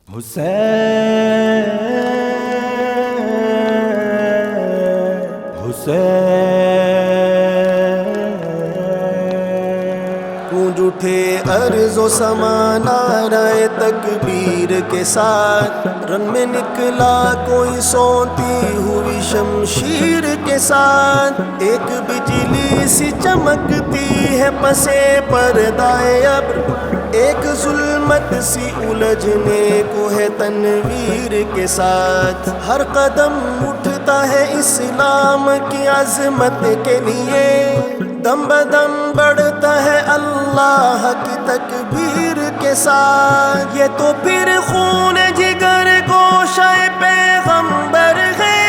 حسین گونج اٹھے ارض و سما نعرہ تکبیر کے ساتھ، رنگ میں نکلا کوئی سوتی ہوئی شمشیر کے ساتھ، ایک بجلی سی چمکتی ہے پسے پردائے ابر، ایک ظلمت سی الجھنے کو ہے تنویر کے ساتھ، ہر قدم اٹھتا ہے اسلام کی عظمت کے لیے، دم بدم بڑھتا ہے اللہ کی تکبیر کے ساتھ، یہ تو پھر خون جگر گوشہ پیغمبر ہے،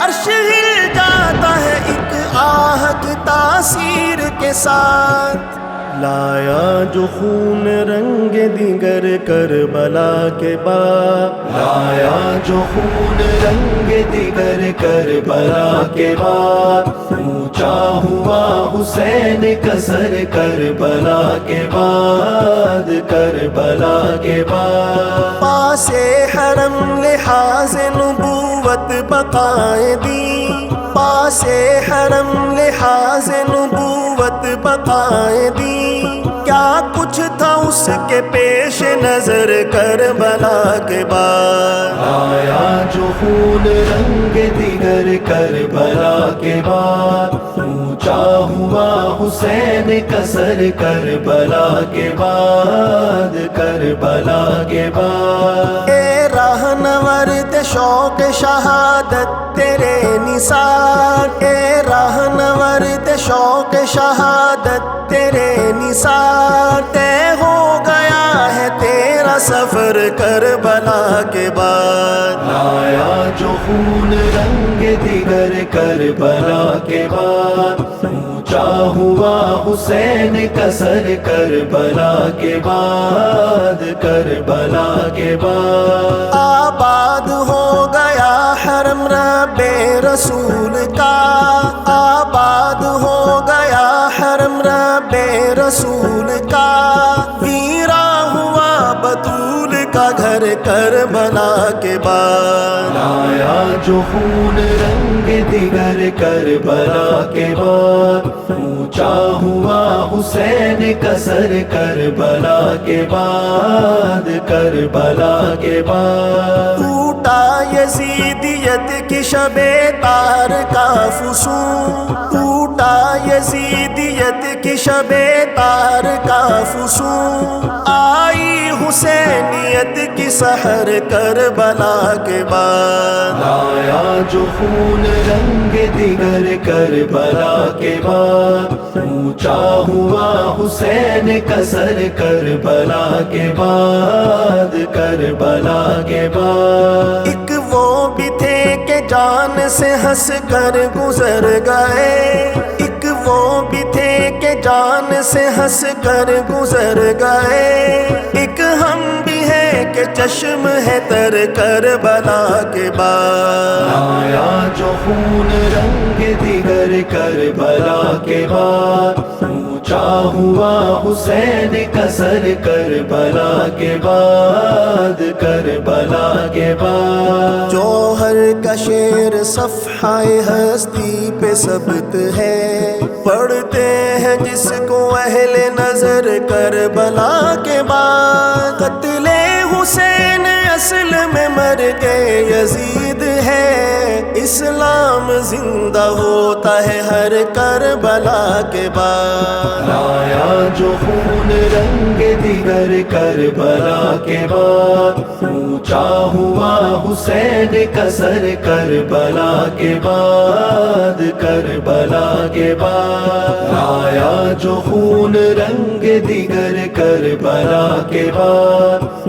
عرش ہل جاتا ہے ایک آہ کی تاثیر کے ساتھ، لایا جو خون رنگ دیگر کربلا کے بعد، لایا جو خون رنگ دیگر کربلا کے بعد، اونچا ہوا حسین کا سر کربلا کے بعد، کربلا کے بعد، پاس حرم لحاظ نبوت بقائے دی، پاس حرم لحاظ نبوت بقائے دی، کیا کچھ تھا اس کے پیش نظر کربلا کے بعد، آیا جو خون رنگ دیگر کربلا کے بعد، اونچا ہوا حسین کا سر کربلا کے بعد، کربلا کے بعد، اے راہنورد شوق شہادت تیرے نثار، اے راہنورد شوق شہادت تیرے نثار، طے ہو گیا ہے تیرا سفر کربلا کے بعد، لایا جو خون رنگ دیگر کربلا کے بعد، اونچا ہوا حسین کا سر کربلا کے بعد، کربلا کے بعد، آباد ہو گیا حرم رب رسول کا، آباد ہو گیا حرم رب رسول کا، ویرا ہوا بطول کا گھر کربلا کے بعد، لایا جو خون رنگ دیگر کربلا کے بعد، اونچا ہوا حسین کا سر کربلا کے بعد، کربلا کے بعد، ٹوٹا یزیدیت کی شب تار کا فسون، ٹوٹا یزیدیت کی شب تار کا فسون، آئی حسینیت کی سحر کربلا کے بعد، لایا جو خون رنگ دیگر کربلا کے بعد، اونچا ہوا حسین کا سر کربلا کے بعد، کربلا کے بعد، ایک وہ بھی تھے کہ جان سے ہنس کر گزر گئے، ایک وہ بھی تھے کہ جان سے ہنس کر گزر گئے، ایک ہم بھی ہیں کہ چشم ہے تر کربلا کے بعد، لایا جو خون رنگ دیگر کربلا کے بعد، اونچا ہوا حسین کا سر کربلا کے بعد، کربلا کے بعد، جوہر کا شعر صفحہ ہستی پہ ثبت ہے، پڑھتے ہیں جس کو اہل نظر کربلا کے بعد، قتل حسین اصل میں مر گئے یزید ہے، اسلام زندہ ہوتا ہے ہر کربلا کے بعد، لایا جو خون رنگ دیگر کربلا کے بعد، اونچا ہوا حسین کا سر کربلا کے بعد، کربلا کے بعد، لایا جو خون رنگ دیگر کربلا کے بعد،